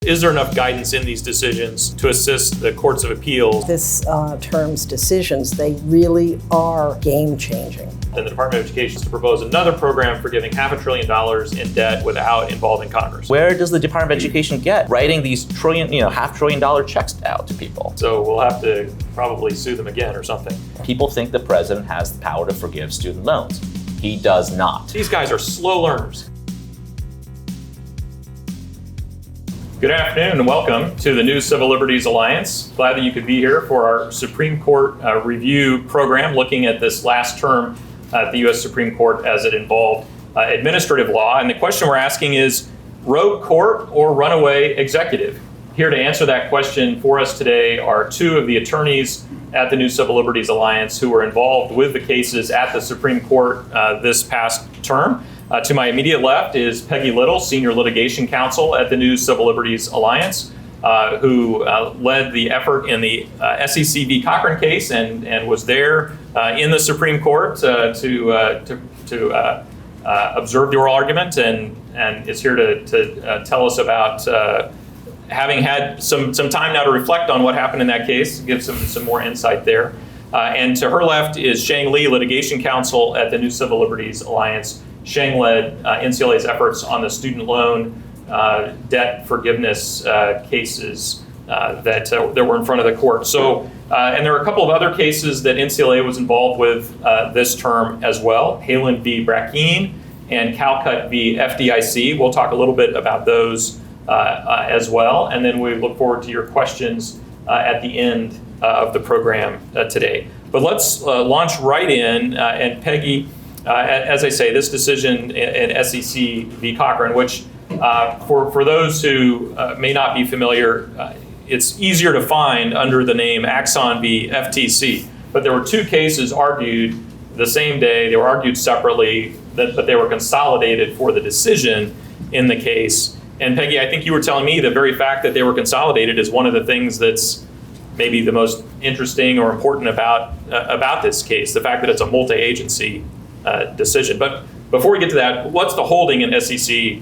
Is there enough guidance in these decisions to assist the courts of appeals? This term's decisions, they really are game-changing. And the Department of Education is to propose another program for giving $500 billion in debt without involving Congress. Where does the Department of Education get writing these $500 billion checks out to people? So we'll have to probably sue them again or something. People think the president has the power to forgive student loans. He does not. These guys are slow learners. Good afternoon and welcome to the new Civil Liberties Alliance. Glad that you could be here for our Supreme Court review program looking at this last term at the U.S. Supreme Court as it involved administrative law. And the question we're asking is, rogue court or runaway executive? Here to answer that question for us today are two of the attorneys at the new Civil Liberties Alliance who were involved with the cases at the Supreme Court this past term. To my immediate left is Peggy Little, Senior Litigation Counsel at the new Civil Liberties Alliance, who led the effort in the SEC v. Cochran case and was there in the Supreme Court to observe the oral argument and is here to tell us about having had some time now to reflect on what happened in that case, give some more insight there. And to her left is Sheng Li, Litigation Counsel at the new Civil Liberties Alliance. Sheng led NCLA's efforts on the student loan debt forgiveness cases that were in front of the court. So, and there are a couple of other cases that NCLA was involved with this term as well. Halen v. Brackeen and Calcutt v. FDIC. We'll talk a little bit about those as well. And then we look forward to your questions at the end of the program today. But let's launch right in. And Peggy, as I say, this decision in SEC v. Cochran, which for those who may not be familiar, it's easier to find under the name Axon v. FTC. But there were two cases argued the same day. They were argued separately, but they were consolidated for the decision in the case. And Peggy, I think you were telling me the very fact that they were consolidated is one of the things that's maybe the most interesting or important about this case, the fact that it's a multi-agency decision. But before we get to that, what's the holding in SEC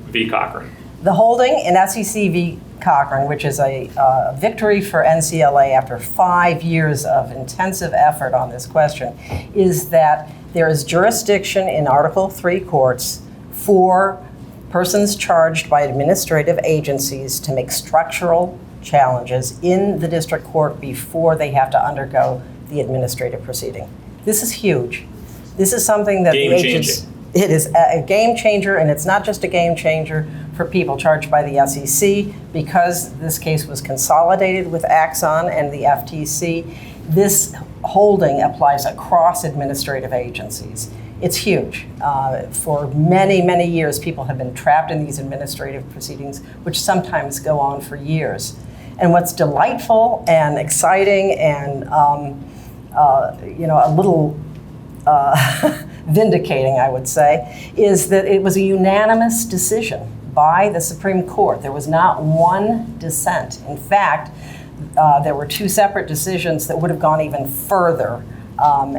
v. Cochran? The holding in SEC v. Cochran, which is a victory for NCLA after 5 years of intensive effort on this question, is that there is jurisdiction in Article III courts for persons charged by administrative agencies to make structural challenges in the district court before they have to undergo the administrative proceeding. This is huge. This is something that the agents, it is a game changer, and it's not just a game changer for people charged by the SEC because this case was consolidated with Axon and the FTC. This holding applies across administrative agencies. It's huge. For many, many years, people have been trapped in these administrative proceedings, which sometimes go on for years. And what's delightful and exciting and a little vindicating, I would say, is that it was a unanimous decision by the Supreme Court. There was not one dissent. In fact, there were two separate decisions that would have gone even further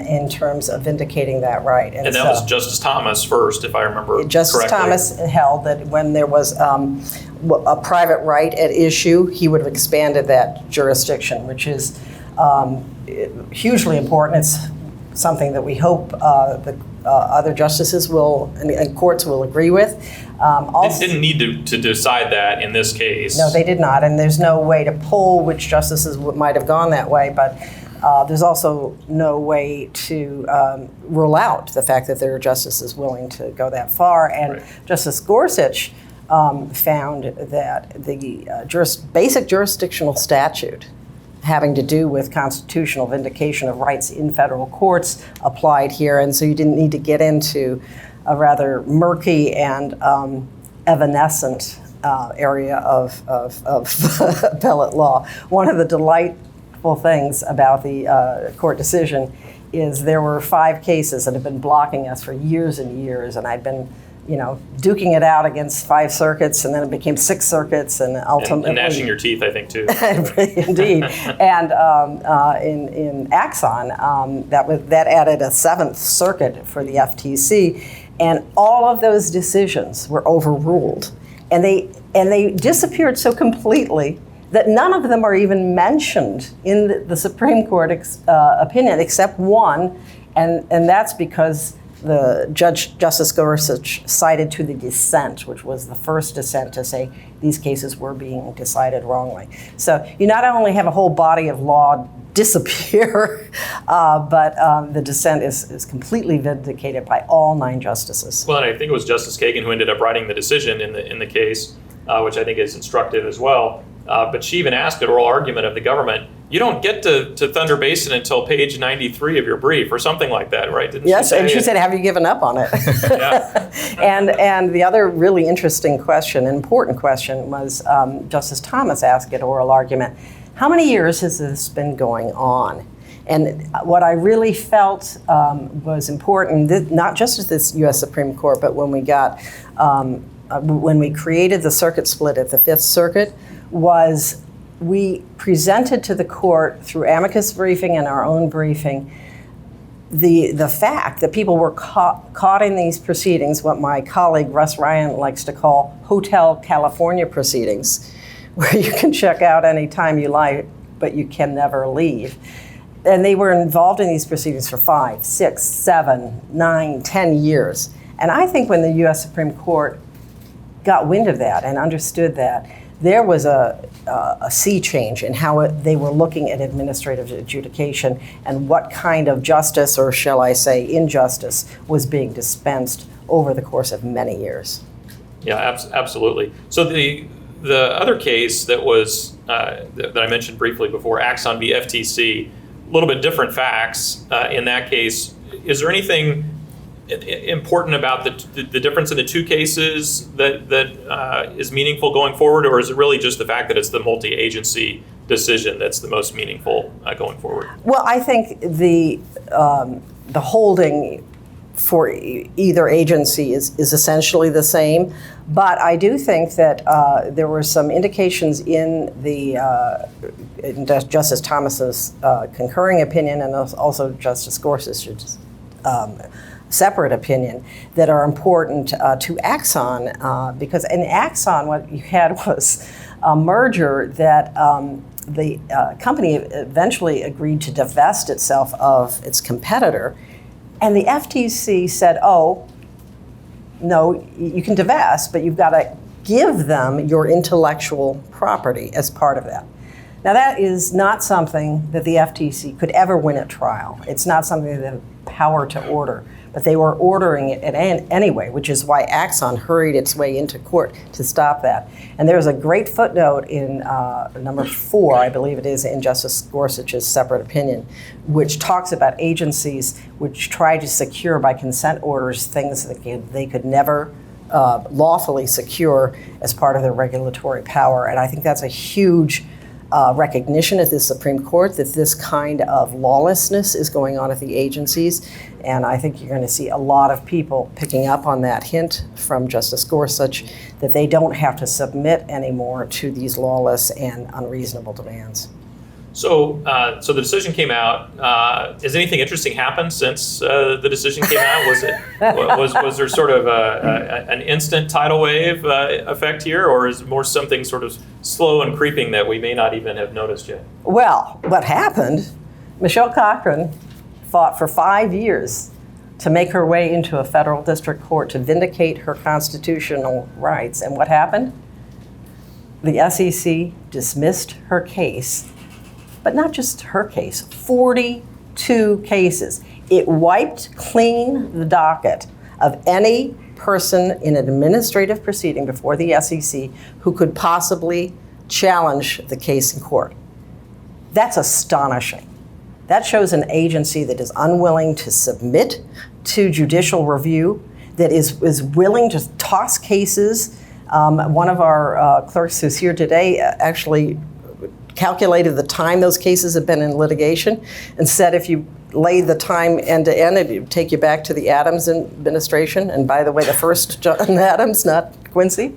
in terms of vindicating that right. And that was Justice Thomas first, if I remember Justice correctly. Thomas held that when there was a private right at issue, he would have expanded that jurisdiction, which is hugely important. It's something that we hope the other justices will and courts will agree with. They didn't need to decide that in this case. No, they did not, and there's no way to pull which justices might have gone that way, but there's also no way to rule out the fact that there are justices willing to go that far. And right. Justice Gorsuch found that the basic jurisdictional statute having to do with constitutional vindication of rights in federal courts applied here, and so you didn't need to get into a rather murky and evanescent area of appellate law. One of the delightful things about the court decision is there were 5 cases that have been blocking us for years and years, and I'd been duking it out against 5 circuits, and then it became 6 circuits, and ultimately... And gnashing your teeth, I think, too. Indeed. And in Axon, that added a 7th circuit for the FTC, and all of those decisions were overruled. And they disappeared so completely that none of them are even mentioned in the Supreme Court opinion except one, and that's because the Justice Gorsuch cited to the dissent, which was the first dissent to say these cases were being decided wrongly. So you not only have a whole body of law disappear, but the dissent is completely vindicated by all 9 justices. Well, and I think it was Justice Kagan who ended up writing the decision in the case, which I think is instructive as well. But she even asked at oral argument of the government, you don't get to Thunder Basin until page 93 of your brief or something like that, right? Didn't yes, she and she said, have you given up on it? Yeah. And the other really interesting question, important question, was Justice Thomas asked at oral argument, how many years has this been going on? And what I really felt was important, not just at this U.S. Supreme Court, but when we created the circuit split at the Fifth Circuit, was we presented to the court through amicus briefing and our own briefing the fact that people were caught in these proceedings, what my colleague Russ Ryan likes to call Hotel California proceedings, where you can check out anytime you like, but you can never leave. And they were involved in these proceedings for 5, 6, 7, 9, 10 years. And I think when the U.S. Supreme Court got wind of that and understood that, there was a sea change in how they were looking at administrative adjudication and what kind of justice, or shall I say injustice, was being dispensed over the course of many years. Yeah, absolutely. So the other case that was that I mentioned briefly before, Axon v. FTC, a little bit different facts in that case. Is there anything important about the difference in the 2 cases that is meaningful going forward, or is it really just the fact that it's the multi-agency decision that's the most meaningful going forward? Well, I think the holding for either agency is essentially the same, but I do think that there were some indications in in Justice Thomas's concurring opinion and also Justice Gorsuch's separate opinion that are important to Axon, because in Axon what you had was a merger that the company eventually agreed to divest itself of its competitor, and the FTC said, oh, no, you can divest, but you've got to give them your intellectual property as part of that. Now that is not something that the FTC could ever win at trial. It's not something they have power to order. But they were ordering it anyway, which is why Axon hurried its way into court to stop that. And there's a great footnote in number 4, I believe it is, in Justice Gorsuch's separate opinion, which talks about agencies which try to secure by consent orders things that they could never lawfully secure as part of their regulatory power. And I think that's a huge recognition at the Supreme Court that this kind of lawlessness is going on at the agencies. And I think you're going to see a lot of people picking up on that hint from Justice Gorsuch that they don't have to submit anymore to these lawless and unreasonable demands. So the decision came out. Has anything interesting happened since the decision came out? Was there sort of an instant tidal wave effect here, or is it more something sort of slow and creeping that we may not even have noticed yet? Well, what happened, Michelle Cochran fought for 5 years to make her way into a federal district court to vindicate her constitutional rights. And what happened? The SEC dismissed her case. But not just her case, 42 cases. It wiped clean the docket of any person in an administrative proceeding before the SEC who could possibly challenge the case in court. That's astonishing. That shows an agency that is unwilling to submit to judicial review, that is willing to toss cases. One of our clerks who's here today actually calculated the time those cases have been in litigation and said if you lay the time end to end, it would take you back to the Adams administration. And by the way, the first John Adams, not Quincy.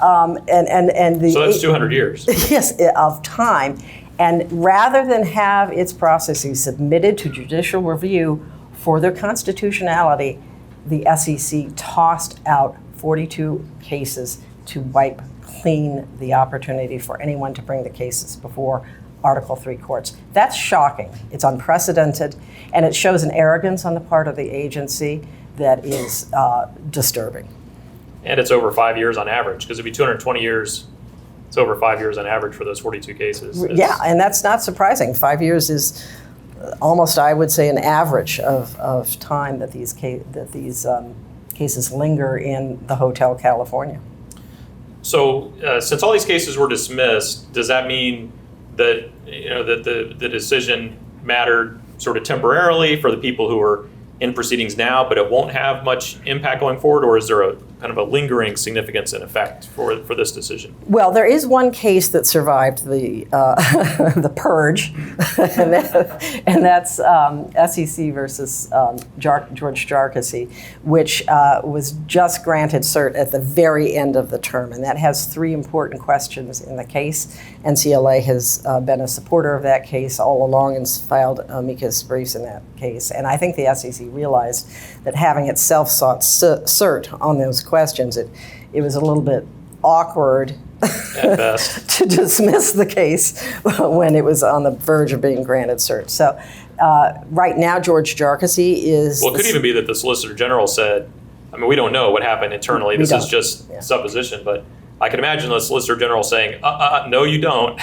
So that's 200 years. Yes, of time. And rather than have its processes submitted to judicial review for their constitutionality, the SEC tossed out 42 cases to wipe clean the opportunity for anyone to bring the cases before Article III courts. That's shocking. It's unprecedented, and it shows an arrogance on the part of the agency that is disturbing. And it's over 5 years on average, because it'd be 220 years. It's over 5 years on average for those 42 cases. Yeah, and that's not surprising. 5 years is almost, I would say, an average of time that these cases linger in the Hotel California. So, since all these cases were dismissed, does that mean that that the decision mattered sort of temporarily for the people who are in proceedings now, but it won't have much impact going forward, or is there a kind of a lingering significance and effect for this decision? Well, there is one case that survived the the purge, and that's SEC versus George Jarkissi, which was just granted cert at the very end of the term, and that has three important questions in the case. NCLA has been a supporter of that case all along and filed amicus briefs in that case, and I think the SEC realized that having itself sought cert on those questions, it was a little bit awkward at best to dismiss the case when it was on the verge of being granted cert. So right now, George Jarkissi is... Well, it could even be that the Solicitor General said, I mean, we don't know what happened internally. This is just supposition, but I can imagine the Solicitor General saying, no, you don't.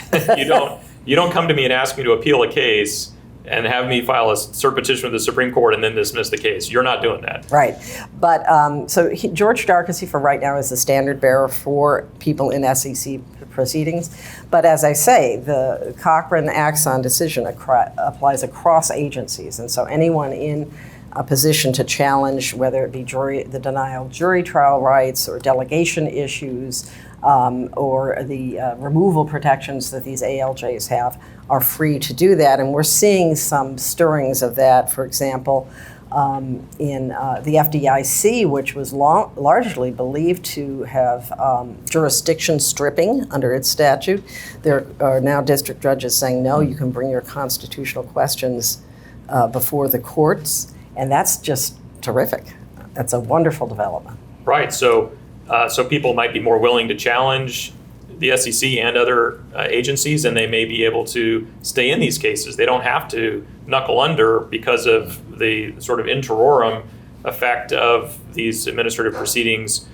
You don't come to me and ask me to appeal a case and have me file a cert petition with the Supreme Court and then dismiss the case. You're not doing that. Right. But George Jarkissi for right now is the standard bearer for people in SEC proceedings. But as I say, the Cochran Axon decision applies across agencies. And so anyone in a position to challenge, whether it be the denial of jury trial rights or delegation issues or the removal protections that these ALJs have, are free to do that. And we're seeing some stirrings of that, for example, in the FDIC, which was largely believed to have jurisdiction stripping under its statute. There are now district judges saying, no, you can bring your constitutional questions before the courts, and that's just terrific. That's a wonderful development. Right, so people might be more willing to challenge the SEC and other agencies, and they may be able to stay in these cases. They don't have to knuckle under because of the sort of interorum effect of these administrative proceedings.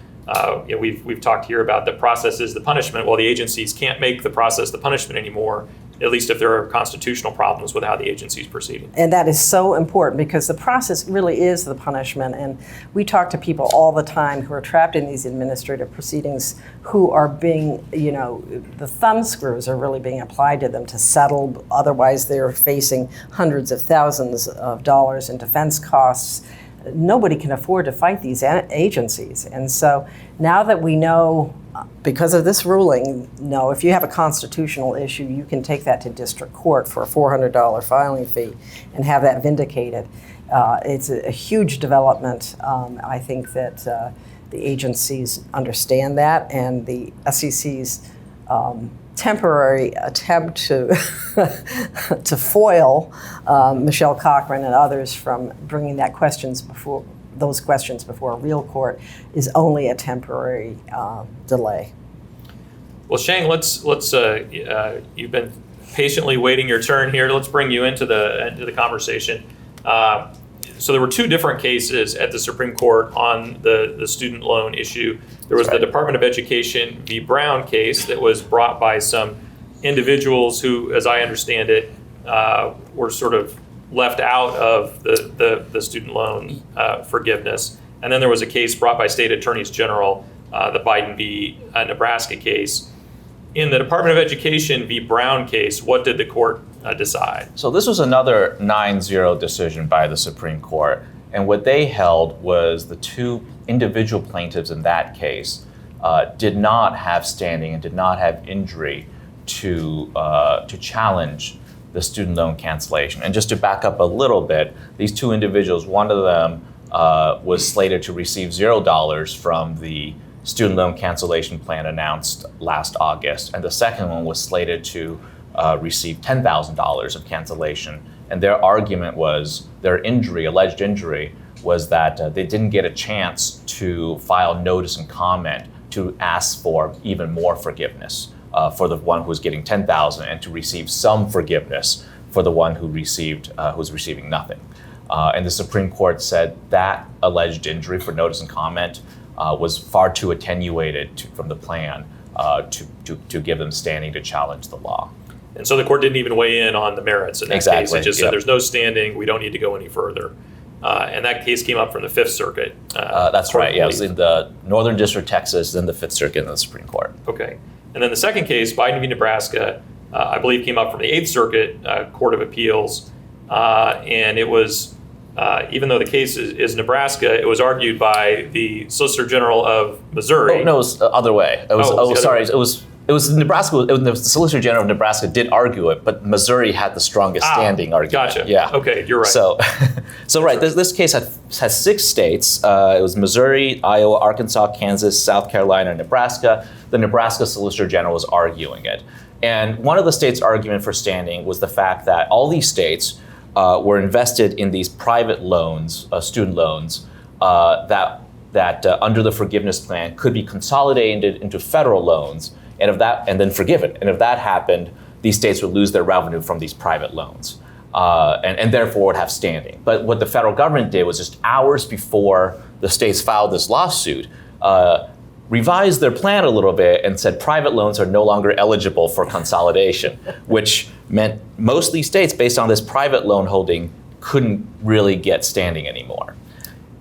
We've talked here about the process is the punishment. Well, the agencies can't make the process the punishment anymore, at least if there are constitutional problems with how the agency's proceeding. And that is so important because the process really is the punishment. And we talk to people all the time who are trapped in these administrative proceedings who are being, the thumb screws are really being applied to them to settle. Otherwise, they're facing hundreds of thousands of dollars in defense costs. Nobody can afford to fight these agencies. And so now that we know, because of this ruling, no, if you have a constitutional issue, you can take that to district court for a $400 filing fee and have that vindicated. It's a huge development. I think that the agencies understand that, and the SEC's temporary attempt to to foil Michelle Cochran and others from bringing those questions before a real court is only a temporary delay. Well, Sheng, let's you've been patiently waiting your turn here. Let's bring you into the conversation. So there were two different cases at the Supreme Court on the student loan issue. There was the Department of Education v. Brown case that was brought by some individuals who, as I understand it, were sort of left out of the student loan forgiveness. And then there was a case brought by state attorneys general, the Biden v. Nebraska case. In the Department of Education v. Brown case, what did the court decide? So this was another 9-0 decision by the Supreme Court. And what they held was the two individual plaintiffs in that case did not have standing and did not have injury to challenge the student loan cancellation. And just to back up a little bit, these two individuals, one of them was slated to receive $0 from the student loan cancellation plan announced last August, and the second one was slated to receive $10,000 of cancellation. And their argument was, their alleged injury, was that they didn't get a chance to file notice and comment to to ask for even more forgiveness for the one who's getting $10,000 and to receive some forgiveness for the one who's receiving nothing. And the Supreme Court said that alleged injury for notice and comment was far too attenuated from the plan to give them standing to challenge the law. And so the court didn't even weigh in on the merits in that case. It just said there's no standing, we don't need to go any further. And that case came up from the Fifth Circuit. That's right, yeah. It was in the Northern District, Texas, then the Fifth Circuit and the Supreme Court. Okay. And then the second case, Biden v. Nebraska, I believe came up from the Eighth Circuit Court of Appeals. And it was, even though the case is Nebraska, it was argued by the Solicitor General of Missouri. Oh, no, it was the other way. It was Nebraska. The Solicitor General of Nebraska did argue it, but Missouri had the strongest standing argument. Gotcha. Yeah. Okay, you're right. So right. This case has 6 states. It was Missouri, Iowa, Arkansas, Kansas, South Carolina, and Nebraska. The Nebraska Solicitor General was arguing it, and one of the states' argument for standing was the fact that all these states were invested in these private loans, student loans, that under the forgiveness plan could be consolidated into federal loans. And then forgiven. And if that happened, these states would lose their revenue from these private loans, and therefore would have standing. But what the federal government did was just hours before the states filed this lawsuit, revised their plan a little bit and said private loans are no longer eligible for consolidation, which meant most of these states, based on this private loan holding, couldn't really get standing anymore.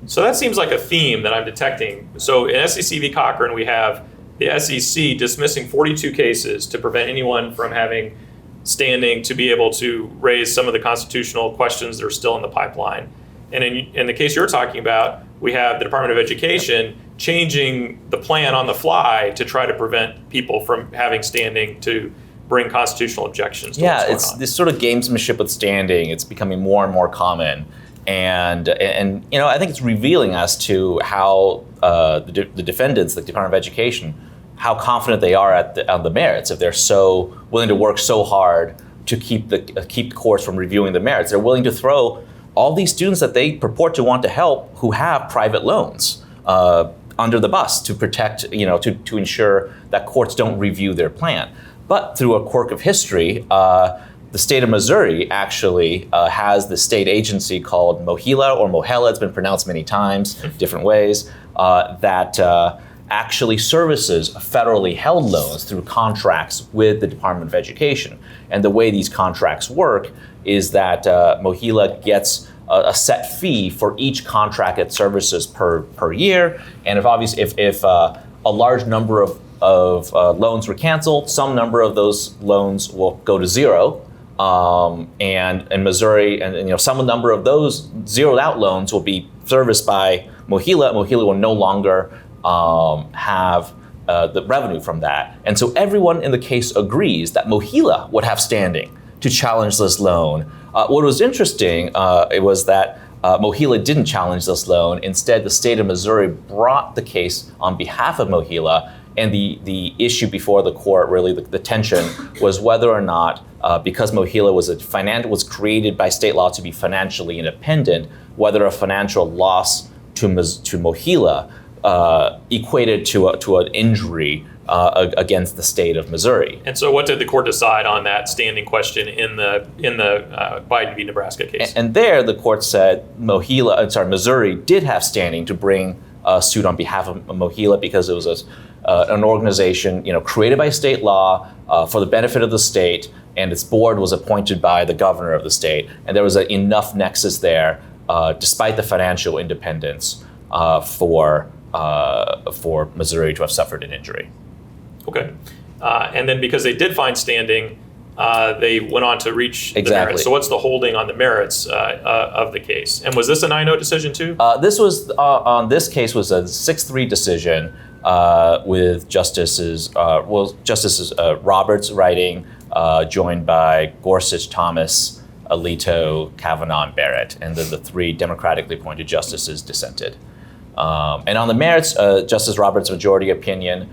So that seems like a theme that I'm detecting. So in SEC v. Cochran, we have the SEC dismissing 42 cases to prevent anyone from having standing to be able to raise some of the constitutional questions that are still in the pipeline. And in the case you're talking about, we have the Department of Education changing the plan on the fly to try to prevent people from having standing to bring constitutional objections to what's going it's on. This sort of gamesmanship with standing. It's becoming more and more common. And I think it's revealing as to how the defendants, the Department of Education, how confident they are on the merits. If they're so willing to work so hard to keep the courts from reviewing the merits, they're willing to throw all these students that they purport to want to help who have private loans under the bus to protect, to ensure that courts don't review their plan. But through a quirk of history, the state of Missouri actually has the state agency called MOHELA or MOHELA, it's been pronounced many times, different ways, that actually services federally held loans through contracts with the Department of Education. And the way these contracts work is that MOHELA gets a set fee for each contract it services per year. And if a large number of loans were canceled, some number of those loans will go to zero. And in Missouri, and some number of those zeroed out loans will be serviced by MOHELA. MOHELA will no longer have the revenue from that. And so everyone in the case agrees that MOHELA would have standing to challenge this loan. What was interesting it was that MOHELA didn't challenge this loan. Instead, the state of Missouri brought the case on behalf of MOHELA. And the issue before the court, really the tension, was whether or not, because MOHELA was created by state law to be financially independent, whether a financial loss to MOHELA equated to an injury against the state of Missouri. And so, what did the court decide on that standing question in the Biden v. Nebraska case? And there, the court said Missouri did have standing to bring a suit on behalf of MOHELA because it was an organization, created by state law for the benefit of the state, and its board was appointed by the governor of the state, and there was enough nexus there, despite the financial independence, for Missouri to have suffered an injury. Okay, and then because they did find standing, they went on to reach the merits. So what's the holding on the merits of the case? And was this a 9-0 decision too? This was on this case was a 6-3 decision with Justices Roberts writing, joined by Gorsuch, Thomas, Alito, Kavanaugh, and Barrett, and then the 3 democratically appointed justices dissented. And on the merits, Justice Roberts' majority opinion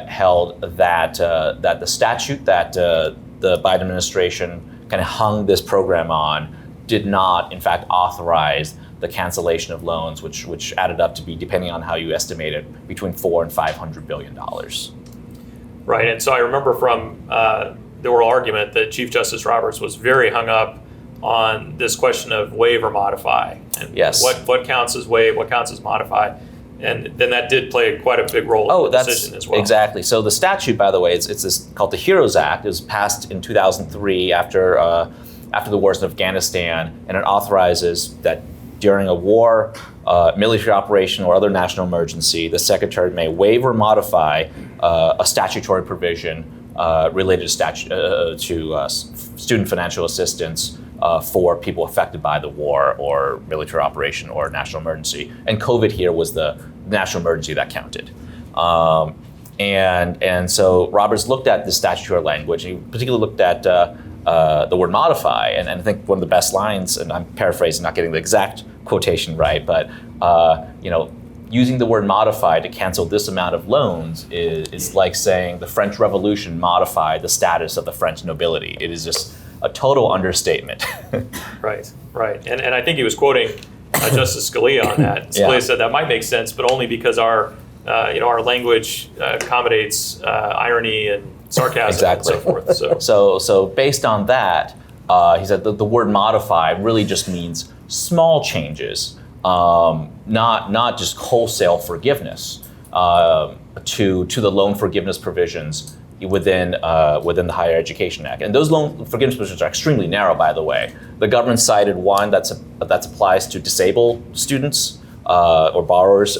held that the statute that the Biden administration kind of hung this program on did not, in fact, authorize the cancellation of loans, which added up to be, depending on how you estimate it, between $400 and $500 billion. Right, and so I remember from the oral argument that Chief Justice Roberts was very hung up on this question of waive or modify. And yes. What counts as waive, what counts as modify. And then that did play quite a big role in the decision as well. Exactly. So the statute, by the way, it's this called the HEROES Act. It was passed in 2003 after the wars in Afghanistan, and it authorizes that during a war, military operation, or other national emergency, the Secretary may waive or modify a statutory provision related to student financial assistance for people affected by the war or military operation or national emergency. And COVID here was the national emergency that counted. And so Roberts looked at the statutory language. He particularly looked at the word modify. And I think one of the best lines, and I'm paraphrasing, not getting the exact quotation right, but using the word modify to cancel this amount of loans is like saying the French Revolution modified the status of the French nobility. It is just a total understatement. Right. And I think he was quoting Justice Scalia on that. Scalia said that might make sense, but only because our language accommodates irony and sarcasm and so forth. So based on that, he said that the word modify really just means small changes, not just wholesale forgiveness to the loan forgiveness provisions within the Higher Education Act. And those loan forgiveness provisions are extremely narrow, by the way. The government cited one that applies to disabled students or borrowers,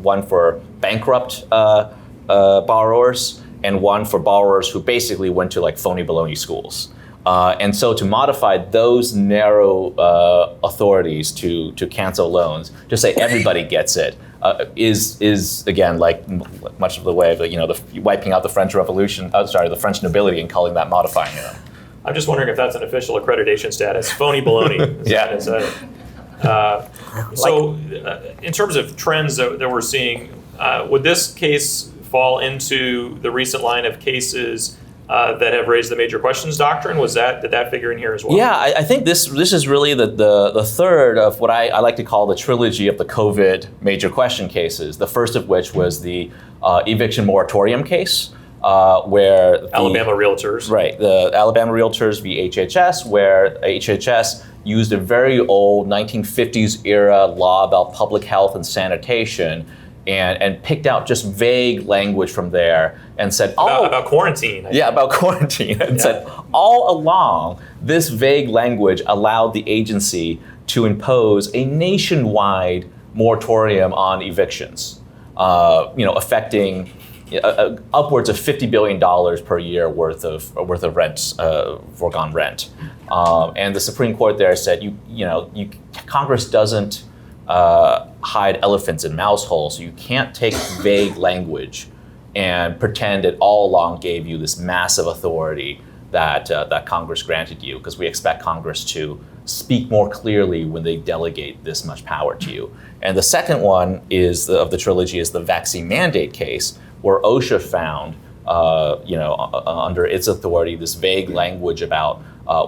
one for bankrupt borrowers, and one for borrowers who basically went to like phony baloney schools. And so to modify those narrow authorities to cancel loans, just say everybody gets it, is again like much of the way of the wiping out the French Revolution. The French nobility, and calling that modifying it. I'm just wondering if that's an official accreditation status. Phony baloney. In terms of trends that we're seeing, would this case fall into the recent line of cases that have raised the major questions doctrine? Did that figure in here as well? Yeah, I think this is really the third of what I like to call the trilogy of the COVID major question cases. The first of which was the eviction moratorium case, where Alabama Realtors. Right, the Alabama Realtors v. HHS, where HHS used a very old 1950s era law about public health and sanitation and picked out just vague language from there and said, about quarantine. About quarantine. And said, all along, this vague language allowed the agency to impose a nationwide moratorium on evictions, affecting upwards of $50 billion per year worth of rent, foregone rent. And the Supreme Court there said, Congress doesn't hide elephants in mouse holes, so you can't take vague language and pretend it all along gave you this massive authority that Congress granted you, because we expect Congress to speak more clearly when they delegate this much power to you. And the second one of the trilogy is the vaccine mandate case, where OSHA found, under its authority, this vague language about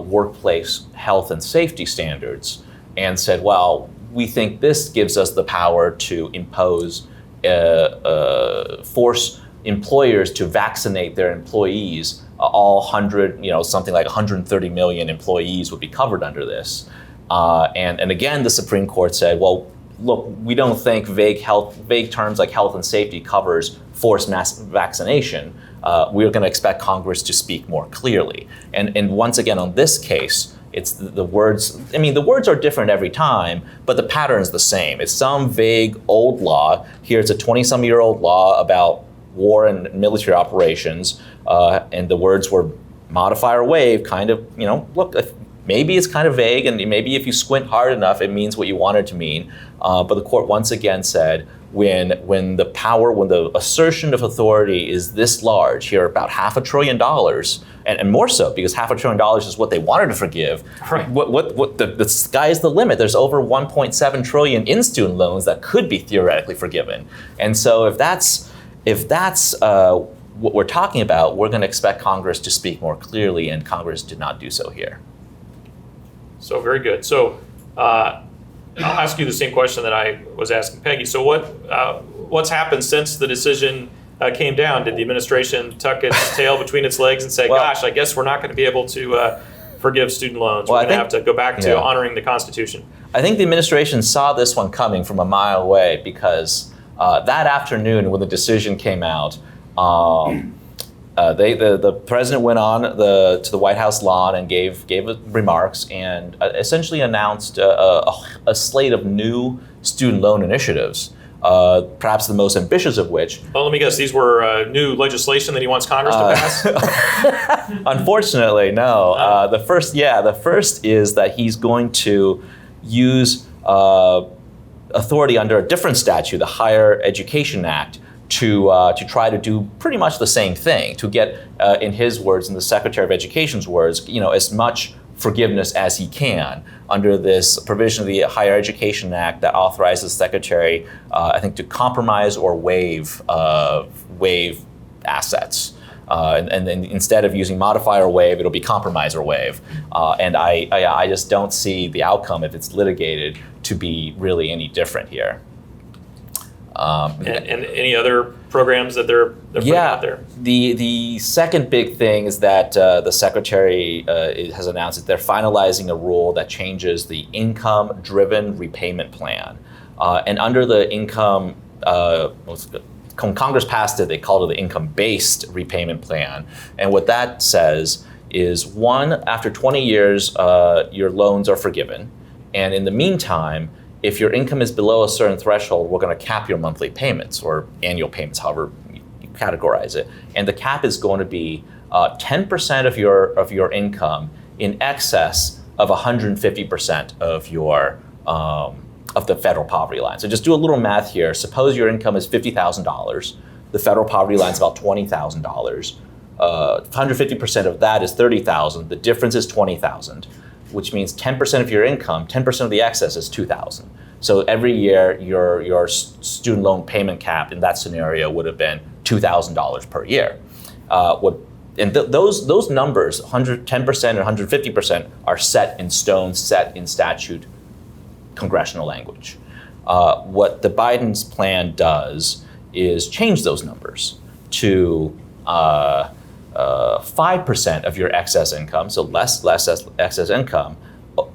workplace health and safety standards, and said, well, we think this gives us the power to impose, force employers to vaccinate their employees. All something like 130 million employees would be covered under this. And again, the Supreme Court said, well, look, we don't think vague terms like health and safety covers forced mass vaccination. We're going to expect Congress to speak more clearly. And once again, on this case, it's the words. I mean, the words are different every time, but the pattern is the same. It's some vague old law. Here, it's a 20-some-year-old law about war and military operations, and the words were modify or waive. Kind of, look, maybe it's kind of vague, and maybe if you squint hard enough, it means what you want it to mean. But the court once again said, when the assertion of authority is this large, here about $500 billion, and more so because $500 billion is what they wanted to forgive. Right. The sky's the limit. There's over 1.7 trillion in student loans that could be theoretically forgiven. And so if that's what we're talking about, we're going to expect Congress to speak more clearly, and Congress did not do so here. So very good. So I'll ask you the same question that I was asking Peggy. So what's happened since the decision came down? Did the administration tuck its tail between its legs and say, gosh, I guess we're not going to be able to forgive student loans. We're going to have to go back to honoring the Constitution. I think the administration saw this one coming from a mile away because that afternoon when the decision came out, the president went on to the White House lawn and gave remarks and essentially announced a slate of new student loan initiatives. Perhaps the most ambitious of which. Well, let me guess, these were new legislation that he wants Congress to pass? Unfortunately, no. The first is that he's going to use authority under a different statute, the Higher Education Act, to try to do pretty much the same thing, to get, in his words, in the Secretary of Education's words, as much forgiveness as he can under this provision of the Higher Education Act that authorizes the Secretary, I think, to compromise or waive assets. And then instead of using modify or waive, it'll be compromise or waive. And I just don't see the outcome, if it's litigated, to be really any different here. And any other programs that they're putting out there? The second big thing is that the Secretary has announced that they're finalizing a rule that changes the income-driven repayment plan. And under the income, when Congress passed it, they called it the income-based repayment plan. And what that says is, one, after 20 years, your loans are forgiven. And in the meantime, if your income is below a certain threshold, we're going to cap your monthly payments or annual payments, however you categorize it. And the cap is going to be 10% of your income in excess of 150% of the federal poverty line. So just do a little math here. Suppose your income is $50,000. The federal poverty line is about $20,000. 150% of that is $30,000. The difference is $20,000. Which means 10% of your income, 10% of the excess is $2,000. So every year, your student loan payment cap in that scenario would have been $2,000 per year. Those numbers, 10% and 150%, are set in stone, set in statute, congressional language. What the Biden's plan does is change those numbers to 5% of your excess income, so less excess income,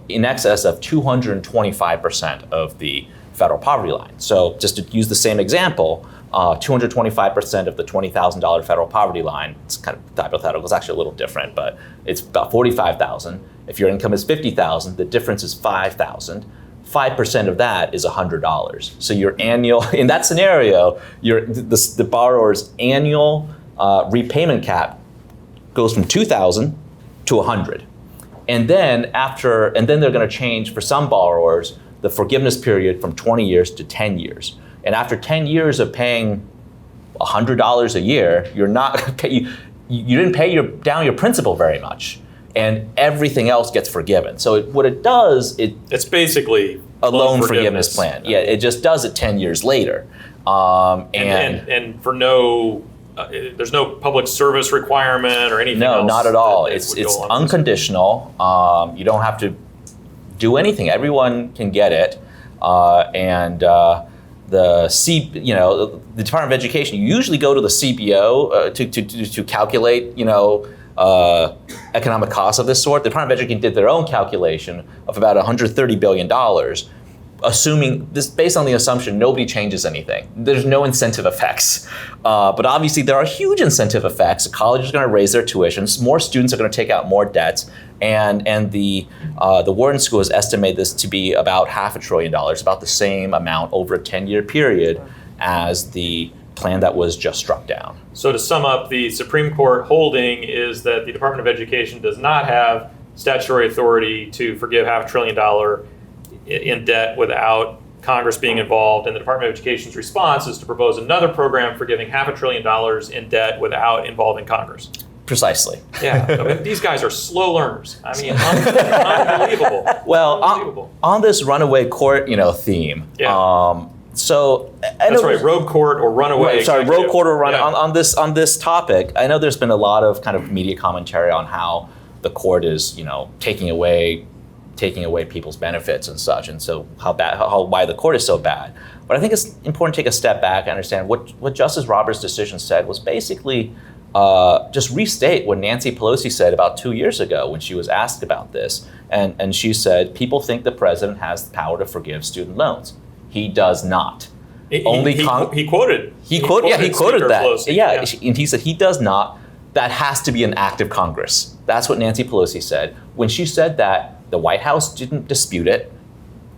in excess of 225% of the federal poverty line. So just to use the same example, 225% of the $20,000 federal poverty line, it's kind of hypothetical, it's actually a little different, but it's about $45,000. If your income is $50,000, the difference is $5,000. 5% of that is $100. So your annual, in that scenario, the borrower's annual repayment cap goes from 2,000 to 100. And then they're going to change, for some borrowers, the forgiveness period from 20 years to 10 years. And after 10 years of paying $100 a year, you didn't pay down your principal very much, and everything else gets forgiven. So what it does, it's basically a loan forgiveness plan. Yeah, it just does it 10 years later. And for no, there's no public service requirement or anything else. No, not at all. It's unconditional. You don't have to do anything. Everyone can get it. The Department of Education, you usually go to the CBO to calculate, economic costs of this sort. The Department of Education did their own calculation of about $130 billion, assuming this, based on the assumption nobody changes anything. There's no incentive effects. But obviously there are huge incentive effects. Colleges are going to raise their tuitions. More students are going to take out more debts. And the Wharton School has estimated this to be about $500 billion, about the same amount over a 10-year period as the plan that was just struck down. So to sum up, the Supreme Court holding is that the Department of Education does not have statutory authority to forgive $500 billion in debt without Congress being involved, and the Department of Education's response is to propose another program forgiving $500 billion in debt without involving Congress. Precisely. Yeah, I mean, these guys are slow learners. I mean, unbelievable. Well, unbelievable. On this runaway court, theme. Yeah. That's right, rogue court or runaway. Rogue court or yeah. on this topic. I know there's been a lot of kind of media commentary on how the court is, taking away taking away people's benefits and such, and so why the court is so bad. But I think it's important to take a step back and understand what Justice Roberts' decision said was basically just restate what Nancy Pelosi said about 2 years ago when she was asked about this. And she said, people think the president has the power to forgive student loans. He does not. He quoted that. Pelosi. And he said he does not. That has to be an act of Congress. That's what Nancy Pelosi said. When she said that, the White House didn't dispute it.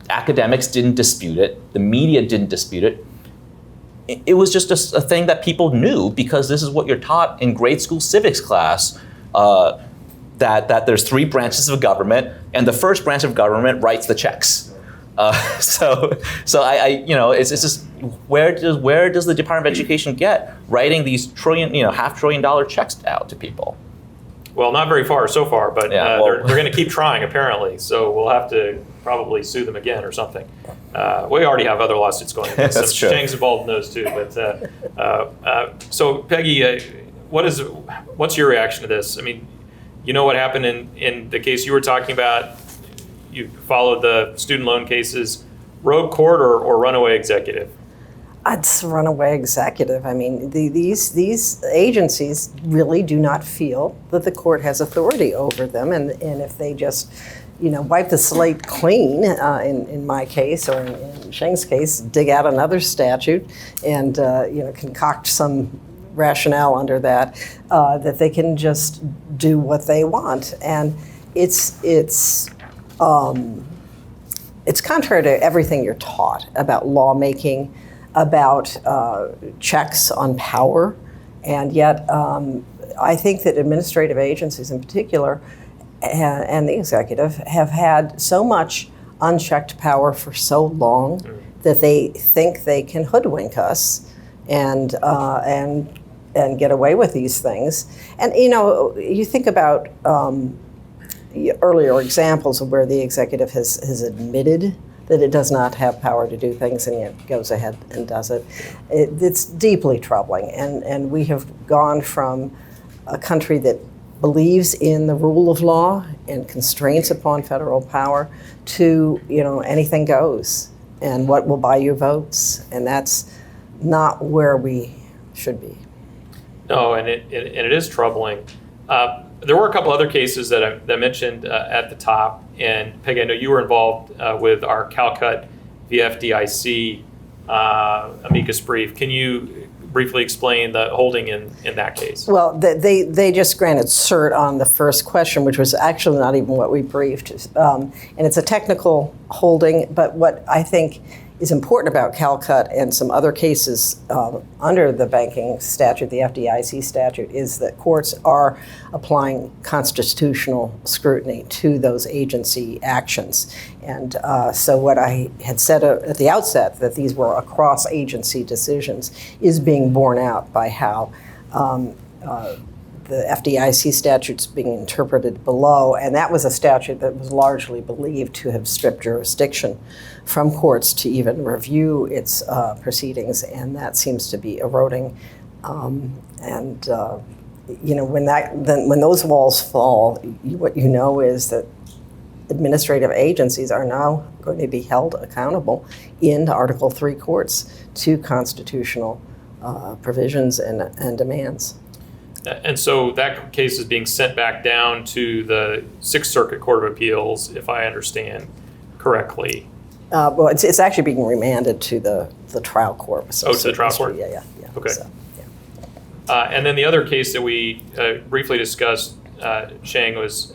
Academics didn't dispute it. The media didn't dispute it. It was just a thing that people knew because this is what you're taught in grade school civics class, that there's 3 branches of government, and the first branch of government writes the checks. So it's just where does the Department of Education get writing these $500 billion checks out to people? Well, not very far so far, but well, they're going to keep trying apparently. So we'll have to probably sue them again or something. We already have other lawsuits going against them. That's true. Sheng's involved in those too. But so Peggy, what's your reaction to this? I mean, you know what happened in the case you were talking about. You followed the student loan cases. Rogue court or runaway executive? It's runaway executive. I mean, these agencies really do not feel that the court has authority over them, and if they just, wipe the slate clean, in my case or in Sheng's case, dig out another statute and concoct some rationale under that, that they can just do what they want, and it's contrary to everything you're taught about lawmaking, about checks on power, and yet I think that administrative agencies in particular and the executive have had so much unchecked power for so long that they think they can hoodwink us and get away with these things. And you think about earlier examples of where the executive has admitted that it does not have power to do things and yet goes ahead and does it. It's deeply troubling. And we have gone from a country that believes in the rule of law and constraints upon federal power to, anything goes and what will buy you votes. And that's not where we should be. No, and it is troubling. There were a couple other cases that I mentioned at the top, and Peggy, I know you were involved with our Calcut v. FDIC amicus brief. Can you briefly explain the holding in that case? Well, they just granted cert on the first question, which was actually not even what we briefed. And it's a technical holding, but what I think is important about Calcut and some other cases under the banking statute, the FDIC statute, is that courts are applying constitutional scrutiny to those agency actions. And so what I had said at the outset, that these were across agency decisions, is being borne out by how the FDIC statute's being interpreted below, and that was a statute that was largely believed to have stripped jurisdiction from courts to even review its proceedings, and that seems to be eroding. When those walls fall, what you know is that administrative agencies are now going to be held accountable in Article III courts to constitutional provisions and demands. And so that case is being sent back down to the Sixth Circuit Court of Appeals, if I understand correctly. Well, it's actually being remanded to the trial court. To the trial court? Yeah. Okay. So, yeah. And then the other case that we briefly discussed, Sheng, was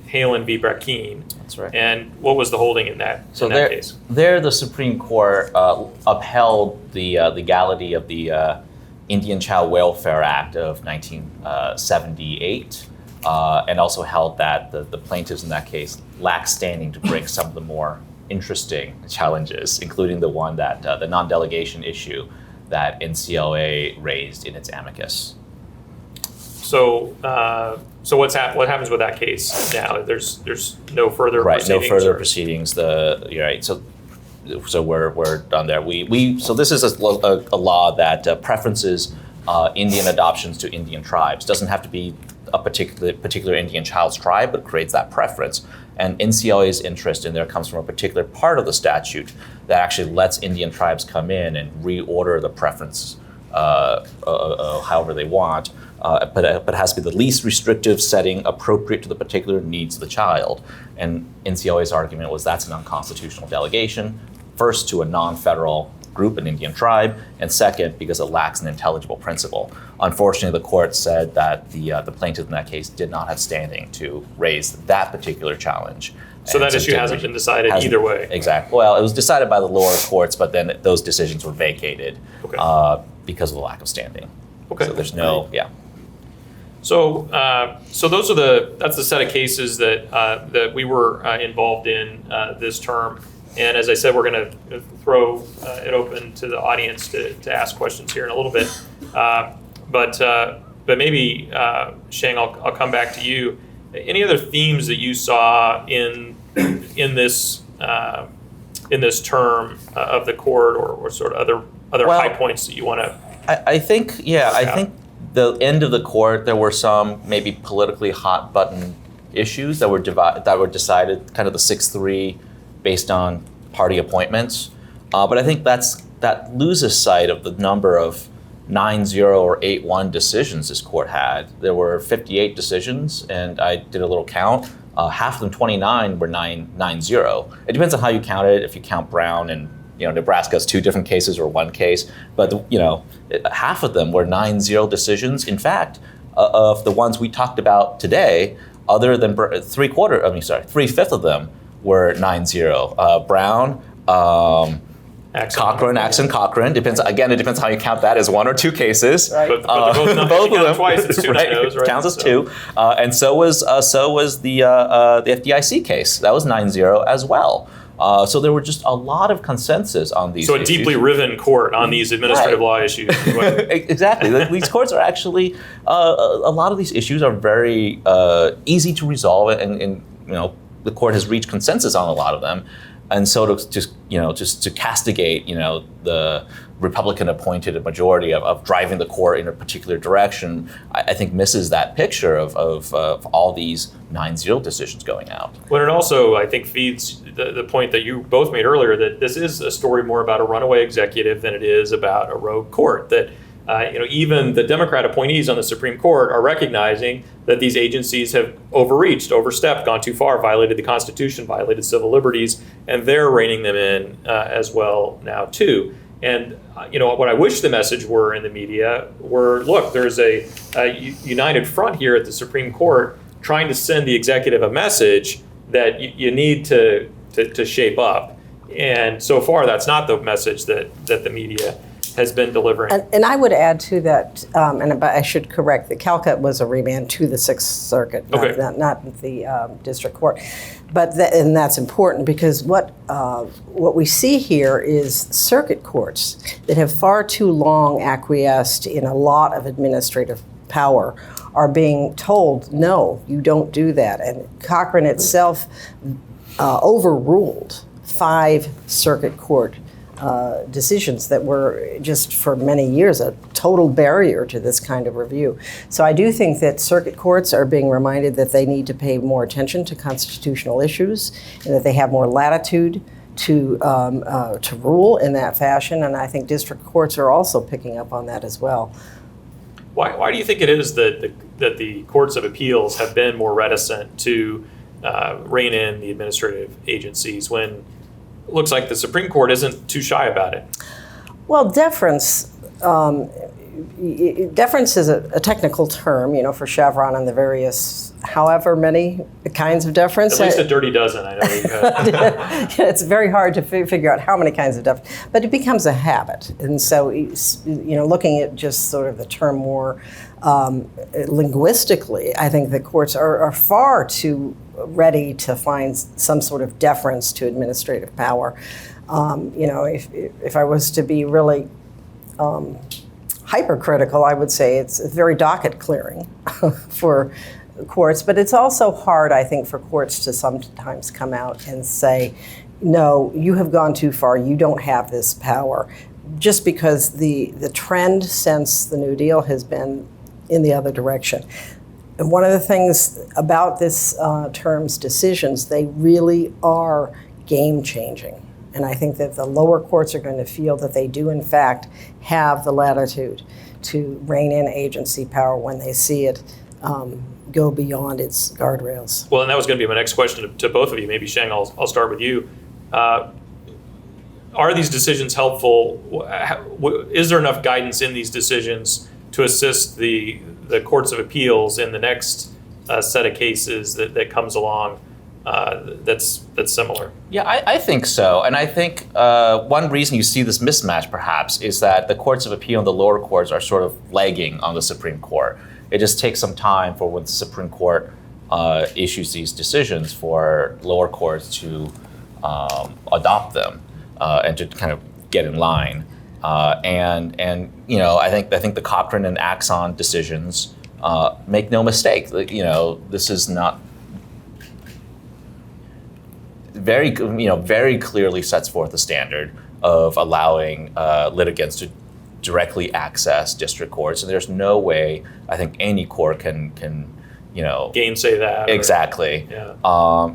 Halen v. Brackeen. That's right. And what was the holding in that case? There, the Supreme Court upheld the legality of the Indian Child Welfare Act of 1978, and also held that the plaintiffs in that case lacked standing to bring some of the more interesting challenges, including the one that the non-delegation issue that NCLA raised in its amicus. So what happens with that case now? There's no further proceedings? No further proceedings. You're right. So we're done there. So this is a law that preferences Indian adoptions to Indian tribes. Doesn't have to be a particular Indian child's tribe, but creates that preference. And NCLA's interest in there comes from a particular part of the statute that actually lets Indian tribes come in and reorder the preference however they want, but it has to be the least restrictive setting appropriate to the particular needs of the child. And NCLA's argument was that's an unconstitutional delegation, first to a non-federal group, an Indian tribe, and second, because it lacks an intelligible principle. Unfortunately, the court said that the plaintiff in that case did not have standing to raise that particular challenge. So that issue hasn't been decided either way. Exactly. Well, it was decided by the lower courts, but then those decisions were vacated because of the lack of standing. Okay. So there's no, So, those are that's the set of cases that we were involved in this term. And as I said, we're going to throw it open to the audience to ask questions here in a little bit. But maybe, Sheng, I'll come back to you. Any other themes that you saw in this term of the court, or sort of other high points that you want to? I think the end of the court, there were some maybe politically hot button issues that were decided, kind of the 6-3. Based on party appointments. But I think that loses sight of the number of 9-0 or 8-1 decisions this court had. There were 58 decisions, and I did a little count. Half of them, 29, were 9-0. It depends on how you count it. If you count Brown and Nebraska has 2 different cases or 1 case, but half of them were 9-0 decisions. In fact, of the ones we talked about today, other than 3/5 of them were 9-0. Brown, Axon, Cochran. It depends how you count that as 1 or 2 cases. Right. But they're both of them twice. It's 2 9-0s, right? Counts as 2. And so was the FDIC case. That was 9-0 as well. So there were just a lot of consensus on these issues. So a deeply riven court on these administrative law issues. Exactly. These courts are actually, a lot of these issues are very easy to resolve, and the court has reached consensus on a lot of them. And so to castigate, the Republican-appointed majority of driving the court in a particular direction, I think misses that picture of all these 9-0 decisions going out. Well, it also, I think, feeds the point that you both made earlier, that this is a story more about a runaway executive than it is about a rogue court. That even the Democrat appointees on the Supreme Court are recognizing that these agencies have overstepped, gone too far, violated the Constitution, violated civil liberties, and they're reining them in as well now too. And what I wish the message were in the media were, look, there's a united front here at the Supreme Court trying to send the executive a message that you need to shape up. And so far, that's not the message that the media has been delivering. And I would add to that, but I should correct, that Calcutt was a remand to the Sixth Circuit, not the district court. And that's important, because what we see here is circuit courts that have far too long acquiesced in a lot of administrative power are being told, no, you don't do that. And Cochran itself overruled 5 circuit court decisions that were just for many years a total barrier to this kind of review. So I do think that circuit courts are being reminded that they need to pay more attention to constitutional issues, and that they have more latitude to rule in that fashion. And I think district courts are also picking up on that as well. Why do you think it is that the courts of appeals have been more reticent to rein in the administrative agencies when it looks like the Supreme Court isn't too shy about it? Well, deference is a technical term, for Chevron and the various, however many kinds of deference. At least a dirty dozen, I know. It's very hard to figure out how many kinds of deference, but it becomes a habit. And so, looking at just sort of the term more linguistically, I think the courts are far too ready to find some sort of deference to administrative power. If I was to be really hypercritical, I would say it's very docket clearing for courts, but it's also hard, I think, for courts to sometimes come out and say, no, you have gone too far, you don't have this power, just because the trend since the New Deal has been in the other direction. And one of the things about this term's decisions, they really are game-changing. And I think that the lower courts are going to feel that they do, in fact, have the latitude to rein in agency power when they see it go beyond its guardrails. Well, and that was going to be my next question to both of you. Maybe Sheng, I'll start with you. Are these decisions helpful? Is there enough guidance in these decisions to assist the courts of appeals in the next set of cases that comes along that's similar? Yeah, I think so. And I think one reason you see this mismatch, perhaps, is that the courts of appeal and the lower courts are sort of lagging on the Supreme Court. It just takes some time for when the Supreme Court issues these decisions for lower courts to adopt them and to kind of get in line. And I think the Cochran and Axon decisions make no mistake. This is not very clearly sets forth a standard of allowing litigants to directly access district courts, and there's no way I think any court can gainsay that. Exactly. Yeah.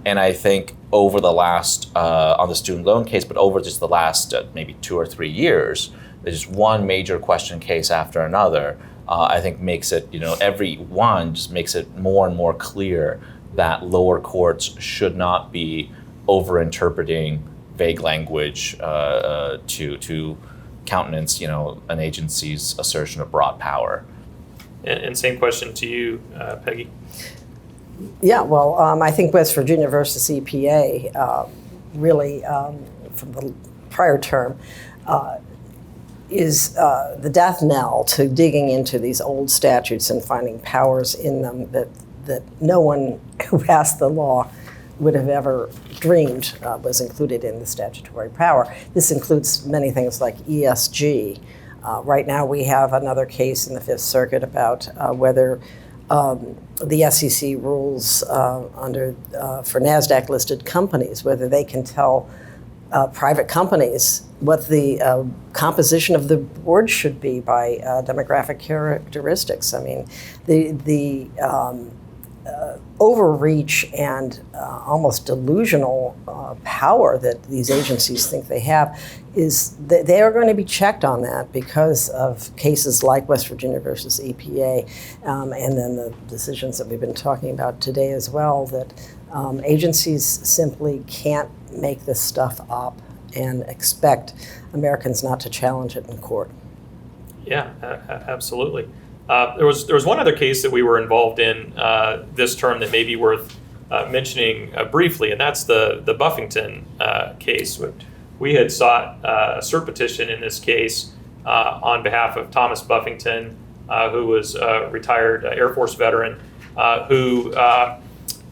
And I think over the last on the student loan case, but over just the last maybe 2 or 3 years, there's just one major question case after another. I think makes it every one just makes it more and more clear that lower courts should not be over-interpreting vague language to countenance, an agency's assertion of broad power. And same question to you, Peggy. Yeah, well, I think West Virginia versus EPA really, from the prior term, is the death knell to digging into these old statutes and finding powers in them that no one who passed the law would have ever dreamed was included in the statutory power. This includes many things like ESG. Right now we have another case in the Fifth Circuit about whether the SEC rules for NASDAQ-listed companies, whether they can tell private companies what the composition of the board should be by demographic characteristics. I mean, the overreach and almost delusional power that these agencies think they have is that they are going to be checked on that because of cases like West Virginia versus EPA, and then the decisions that we've been talking about today as well, that agencies simply can't make this stuff up and expect Americans not to challenge it in court. Yeah, absolutely. There was one other case that we were involved in this term that may be worth mentioning briefly, and that's the Buffington case. We had sought a cert petition in this case on behalf of Thomas Buffington, who was a retired Air Force veteran who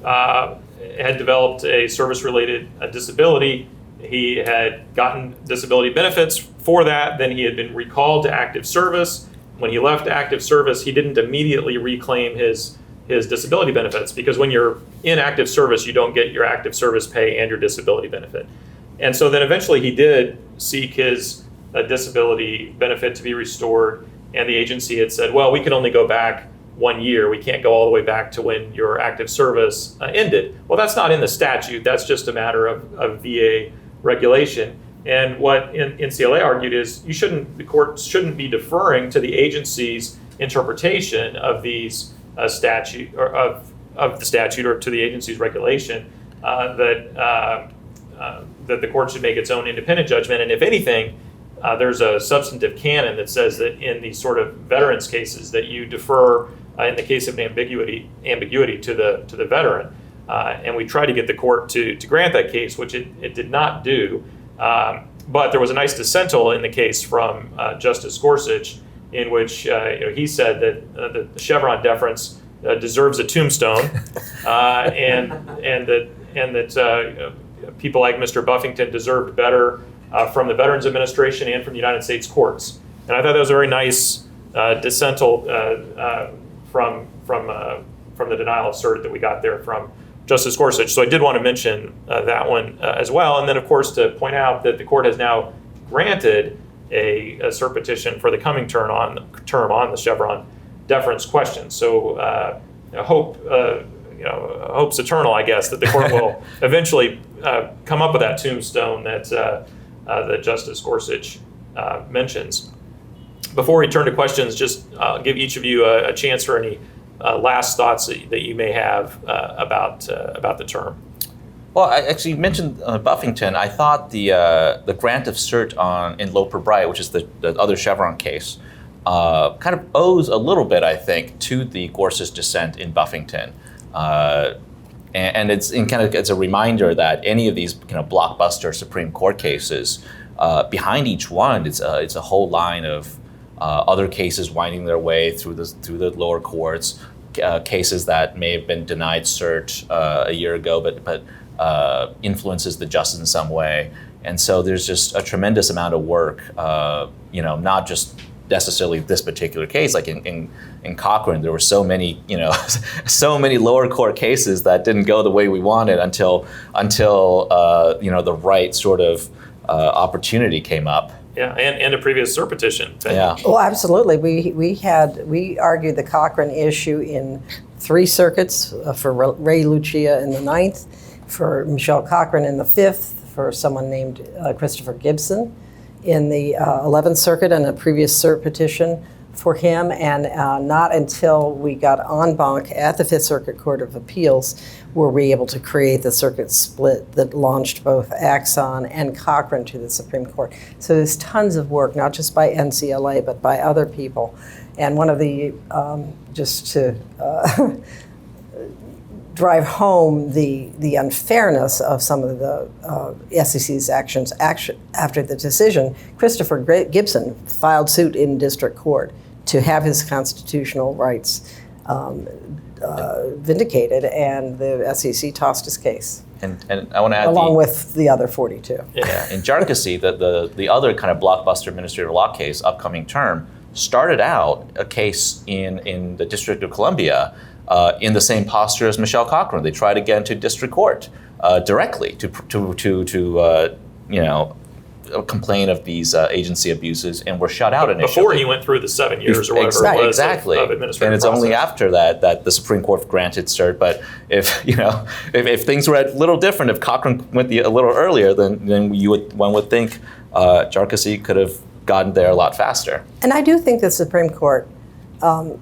had developed a service-related disability. He had gotten disability benefits for that. Then he had been recalled to active service. When he left active service, he didn't immediately reclaim his disability benefits, because when you're in active service, you don't get your active service pay and your disability benefit. And so then eventually he did seek his disability benefit to be restored, and the agency had said, well, we can only go back 1 year. We can't go all the way back to when your active service ended. Well, that's not in the statute. That's just a matter of VA regulation. And what NCLA argued is the court shouldn't be deferring to the agency's interpretation of these statute or of the statute or to the agency's regulation, that the court should make its own independent judgment. And if anything, there's a substantive canon that says that in these sort of veterans cases that you defer in the case of an ambiguity to the veteran. And we tried to get the court to grant that case, which it did not do. But there was a nice dissental in the case from Justice Gorsuch, in which he said that the Chevron deference deserves a tombstone, and that people like Mr. Buffington deserved better from the Veterans Administration and from the United States courts. And I thought that was a very nice dissental from the denial of cert that we got there from Justice Gorsuch. So I did want to mention that one as well. And then, of course, to point out that the court has now granted a cert petition for the coming term on the Chevron deference question. So hope's eternal, I guess, that the court will eventually come up with that tombstone that Justice Gorsuch mentions. Before we turn to questions, just give each of you a chance for any last thoughts that you may have about the term. Well, I actually mentioned Buffington. I thought the grant of cert in Loper Bright, which is the other Chevron case, kind of owes a little bit, I think, to the Gorsuch dissent in Buffington. And it's a reminder that any of these blockbuster Supreme Court cases, behind each one, it's a whole line of other cases winding their way through the lower courts, cases that may have been denied cert a year ago, but influences the justice in some way. And so there's just a tremendous amount of work, not just necessarily this particular case. Like in Cochran, there were so many lower court cases that didn't go the way we wanted until the right sort of opportunity came up. Yeah, and a previous cert petition. Yeah. Well, absolutely. We argued the Cochran issue in 3 circuits, for Ray Lucia in the 9th, for Michelle Cochran in the 5th, for someone named Christopher Gibson in the 11th Circuit, and a previous cert petition for him. And not until we got en banc at the 5th Circuit Court of Appeals were we able to create the circuit split that launched both Axon and Cochran to the Supreme Court. So there's tons of work, not just by NCLA, but by other people. And one of the, just to drive home the unfairness of some of the SEC's actions after the decision, Christopher Gibson filed suit in district court to have his constitutional rights vindicated, and the SEC tossed his case. And I want to add, along with the other 42. Yeah, in Jarkissi, the other kind of blockbuster administrative law case, upcoming term, started out a case in the District of Columbia in the same posture as Michelle Cochran. They tried again to district court directly to complain of these agency abuses, and were shut out initially. Before he went through the 7 years or whatever it was exactly. of administrative and it's process. only after that the Supreme Court granted cert. But if things were a little different, if Cochran went a little earlier, then one would think Jarkissi could have gotten there a lot faster. And I do think the Supreme Court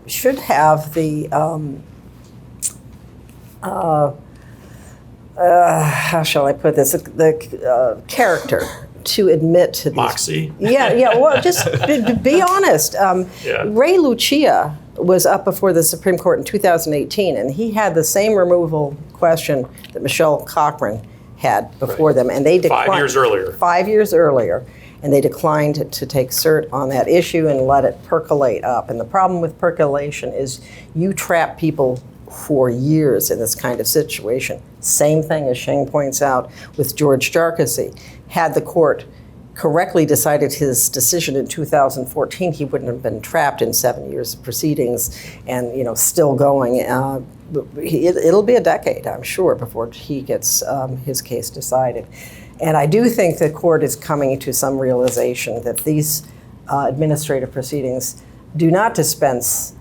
should have the how shall I put this? The character to admit to these. Moxie. Yeah. Well, just be honest. Ray Lucia was up before the Supreme Court in 2018, and he had the same removal question that Michelle Cochran had before them, and they declined 5 years earlier. 5 years earlier. And they declined to take cert on that issue and let it percolate up. And the problem with percolation is you trap people for years in this kind of situation. Same thing, as Sheng points out, with George Jarkissi. Had the court correctly decided his decision in 2014, he wouldn't have been trapped in 7 years of proceedings and still going. It'll be a decade, I'm sure, before he gets his case decided. And I do think the court is coming to some realization that these administrative proceedings do not dispense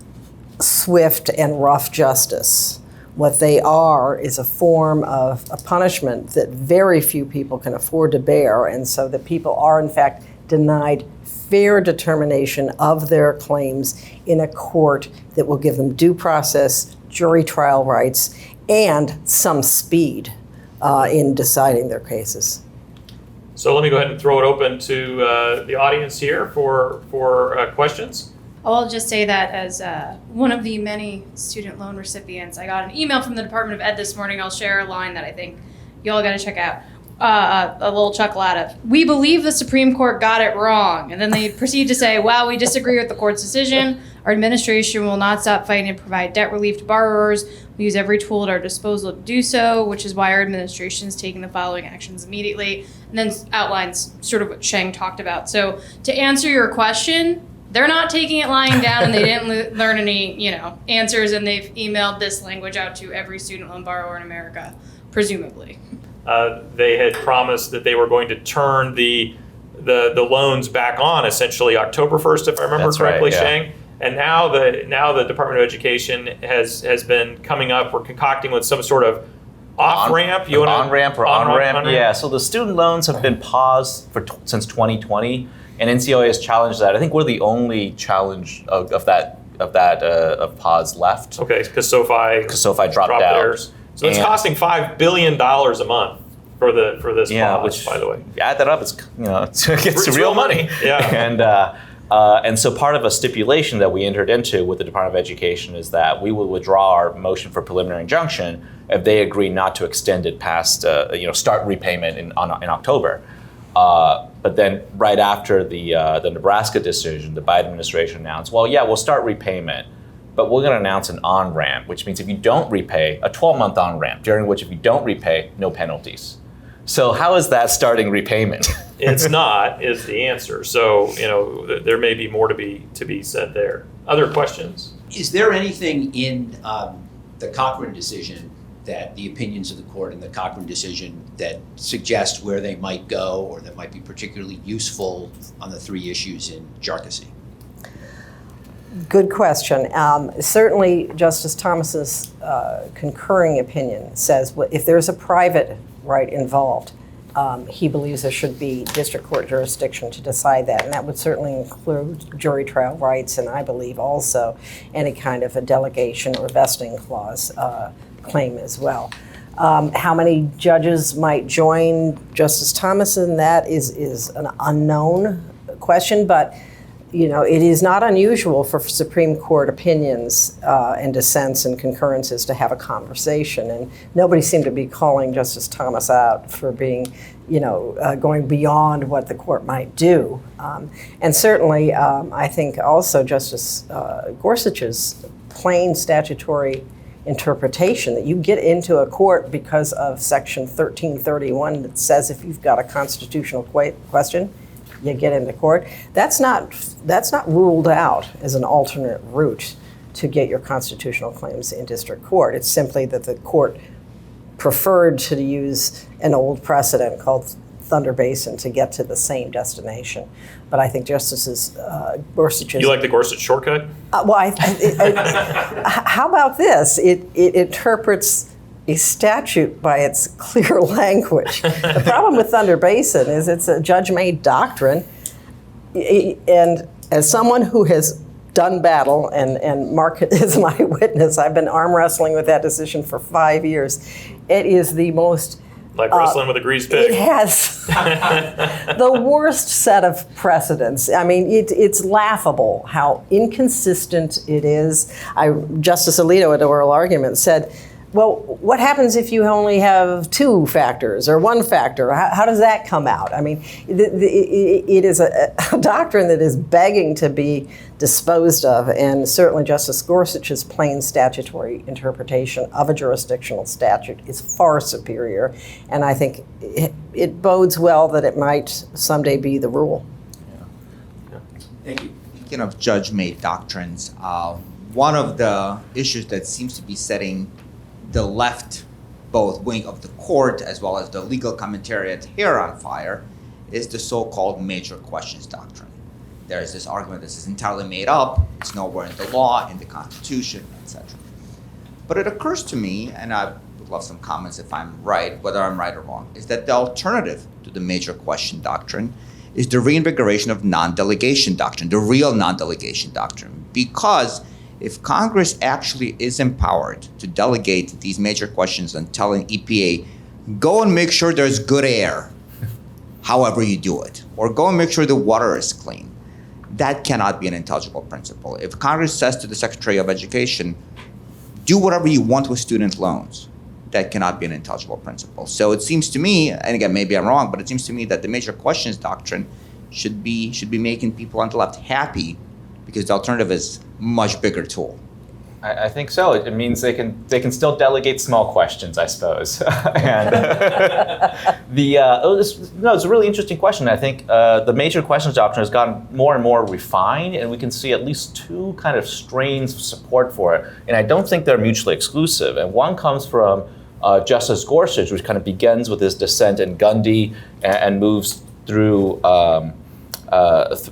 swift and rough justice. What they are is a form of a punishment that very few people can afford to bear, and so that people are, in fact, denied fair determination of their claims in a court that will give them due process, jury trial rights, and some speed in deciding their cases. So let me go ahead and throw it open to the audience here for questions. I'll just say that as one of the many student loan recipients, I got an email from the Department of Ed this morning. I'll share a line that I think y'all got to check out. A little chuckle out of, "We believe the Supreme Court got it wrong." And then they proceed to say, "Well, we disagree with the court's decision. Our administration will not stop fighting to provide debt relief to borrowers. We use every tool at our disposal to do so, which is why our administration is taking the following actions immediately." And then outlines sort of what Sheng talked about. So to answer your question, they're not taking it lying down, and they didn't learn any, answers, and they've emailed this language out to every student loan borrower in America, presumably. They had promised that they were going to turn the loans back on essentially October 1st, if I remember That's correctly, right, yeah. Sheng. And now the Department of Education has been coming up or concocting with some sort of off-ramp. On-ramp. Yeah, so the student loans have been paused since 2020, and NCLA has challenged that. I think we're the only challenge of pause left. Okay, because SoFi dropped out. Theirs. So it's costing $5 billion a month for this pause, which, by the way. You add that up, it's real money. Yeah. And so part of a stipulation that we entered into with the Department of Education is that we will withdraw our motion for preliminary injunction if they agree not to extend it past, start repayment in October. But then right after the Nebraska decision, the Biden administration announced, we'll start repayment, but we're going to announce an on-ramp, which means if you don't repay, a 12-month on-ramp, during which if you don't repay, no penalties. So how is that starting repayment? It's not, is the answer. So, there may be more to be said there. Other questions? Is there anything in the Cochran decision that the opinions of the court in the Cochran decision that suggest where they might go or that might be particularly useful on the three issues in jarcossy? Good question. Certainly, Justice Thomas's concurring opinion says if there's a private right involved, he believes there should be district court jurisdiction to decide that, and that would certainly include jury trial rights, and I believe also any kind of a delegation or vesting clause claim as well. How many judges might join Justice Thomas in that is an unknown question, but it is not unusual for Supreme Court opinions and dissents and concurrences to have a conversation, and nobody seemed to be calling Justice Thomas out for being, going beyond what the court might do. And certainly, I think also Justice Gorsuch's plain statutory interpretation that you get into a court because of Section 1331 that says if you've got a constitutional question, you get into court. That's not ruled out as an alternate route to get your constitutional claims in district court. It's simply that the court preferred to use an old precedent called Thunder Basin to get to the same destination. But I think Justice Gorsuch's... You like the Gorsuch shortcut? How about this? It interprets a statute by its clear language. The problem with Thunder Basin is it's a judge-made doctrine, and as someone who has done battle, and Mark is my witness, I've been arm wrestling with that decision for 5 years. It is the most... Like wrestling with a greased pig. It has the worst set of precedents. I mean, it's laughable how inconsistent it is. Justice Alito at oral argument said, well, what happens if you only have two factors or one factor? How does that come out? I mean, it is a doctrine that is begging to be disposed of, and certainly Justice Gorsuch's plain statutory interpretation of a jurisdictional statute is far superior, and I think it bodes well that it might someday be the rule. Yeah. Thank you. Speaking of judge-made doctrines, one of the issues that seems to be setting the left both wing of the court as well as the legal commentariat hair on fire is the so-called major questions doctrine. There is this argument that this is entirely made up, it's nowhere in the law, in the Constitution, etc. But it occurs to me, and I would love some comments if I'm right, whether I'm right or wrong, is that the alternative to the major question doctrine is the reinvigoration of non-delegation doctrine, the real non-delegation doctrine, because if Congress actually is empowered to delegate these major questions and telling EPA, go and make sure there's good air, however you do it, or go and make sure the water is clean, that cannot be an intelligible principle. If Congress says to the Secretary of Education, do whatever you want with student loans, that cannot be an intelligible principle. So it seems to me, and again, maybe I'm wrong, but it seems to me that the major questions doctrine should be making people on the left happy, because the alternative is much bigger tool. I think so. It means they can still delegate small questions, I suppose. And it's a really interesting question. I think the major questions doctrine has gotten more and more refined, and we can see at least two kind of strains of support for it. And I don't think they're mutually exclusive. And one comes from Justice Gorsuch, which kind of begins with his dissent in Gundy and moves through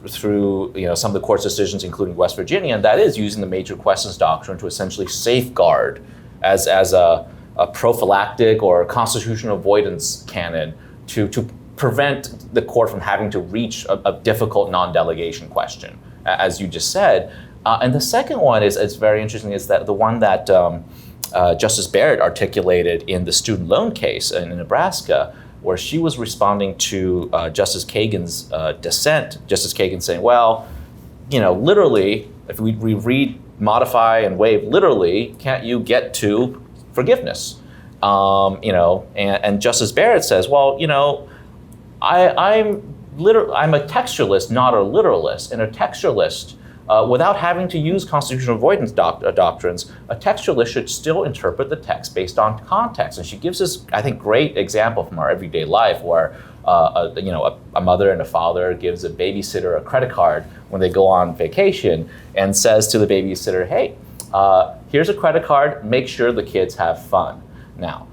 through some of the court's decisions, including West Virginia, and that is using the major questions doctrine to essentially safeguard as a prophylactic or constitutional avoidance canon to prevent the court from having to reach a difficult non-delegation question, as you just said. And the second one is very interesting, is that the one that Justice Barrett articulated in the student loan case in Nebraska, where she was responding to Justice Kagan's dissent. Justice Kagan saying, well, literally, if we read, modify, and waive literally, can't you get to forgiveness? And Justice Barrett says, well, I'm a textualist, not a literalist, and a textualist, without having to use constitutional avoidance doctrines, a textualist should still interpret the text based on context. And she gives this, I think, great example from our everyday life where a mother and a father gives a babysitter a credit card when they go on vacation and says to the babysitter, hey, here's a credit card, make sure the kids have fun. Now,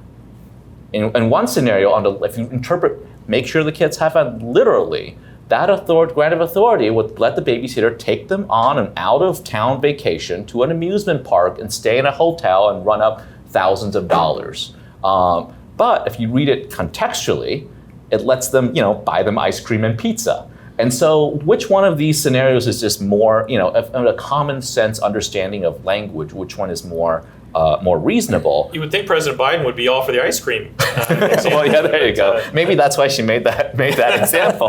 in one scenario, if you interpret make sure the kids have fun literally, that grant of authority would let the babysitter take them on an out-of-town vacation to an amusement park and stay in a hotel and run up thousands of dollars. But if you read it contextually, it lets them, buy them ice cream and pizza. And so which one of these scenarios is just more, a common sense understanding of language, which one is more reasonable? You would think President Biden would be all for the ice cream. Well, yeah, there you go. Maybe that's why she made that example.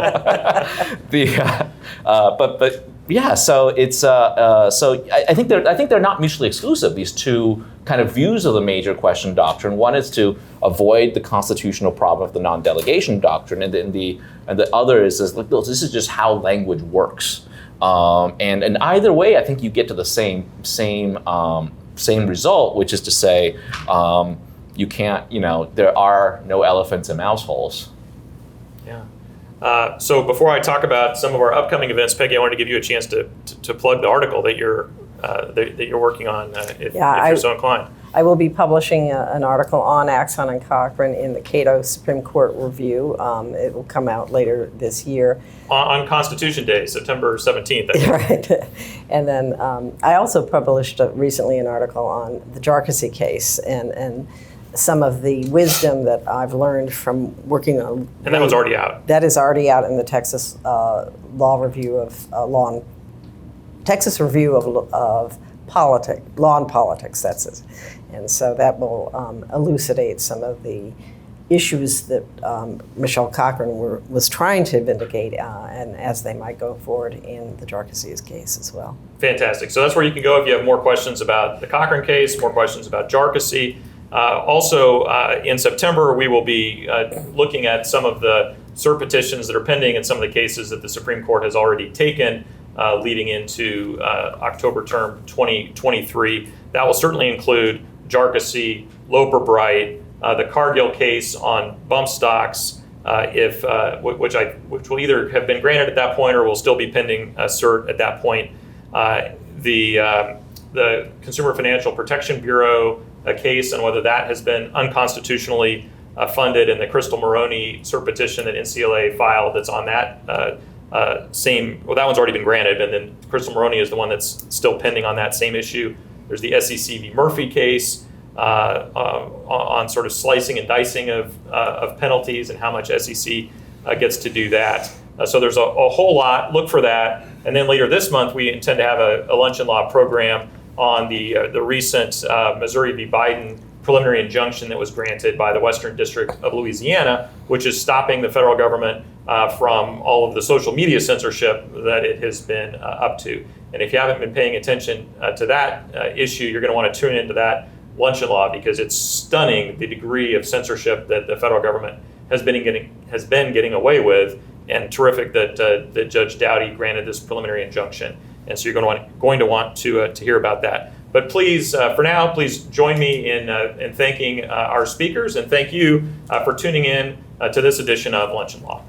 But yeah, so it's so I think they're not mutually exclusive. These two kind of views of the major question doctrine. One is to avoid the constitutional problem of the non-delegation doctrine, and the other is this is just how language works. And either way, I think you get to the same result, which is to say, you can't, there are no elephants in mouse holes. Yeah. So before I talk about some of our upcoming events, Peggy, I wanted to give you a chance to plug the article that you're working on, if you're so inclined. I will be publishing an article on Axon and Cochran in the Cato Supreme Court Review. It will come out later this year. On Constitution Day, September 17th. I think. Right. And then I also published recently an article on the Jarkissi case and some of the wisdom that I've learned from working on. And that one's already out. That is already out in the Texas Law Review of Texas Review of Law and Politics. That's it. And so that will elucidate some of the issues that Michelle Cochran was trying to vindicate, and as they might go forward in the Jarkissi case as well. Fantastic. So that's where you can go if you have more questions about the Cochran case, more questions about Jarkissi. Also, in September, we will be looking at some of the cert petitions that are pending and some of the cases that the Supreme Court has already taken leading into October term 2023. That will certainly include Jarkissi, Loper Bright, the Cargill case on bump stocks, which will either have been granted at that point or will still be pending cert at that point. The Consumer Financial Protection Bureau case and whether that has been unconstitutionally funded, and the Crystal Moroney cert petition that NCLA filed that's on that that one's already been granted, and then Crystal Moroney is the one that's still pending on that same issue. There's the SEC v. Murphy case on sort of slicing and dicing of penalties and how much SEC gets to do that. So there's a whole lot. Look for that. And then later this month, we intend to have a lunch and law program on the recent Missouri v. Biden preliminary injunction that was granted by the Western District of Louisiana, which is stopping the federal government from all of the social media censorship that it has been up to. And if you haven't been paying attention to that issue, you're going to want to tune into that lunch and law, because it's stunning the degree of censorship that the federal government has been getting away with, and terrific that Judge Dowdy granted this preliminary injunction. And so you're going to want to hear about that. But please, for now, please join me in thanking our speakers, and thank you for tuning in to this edition of Lunch and Law.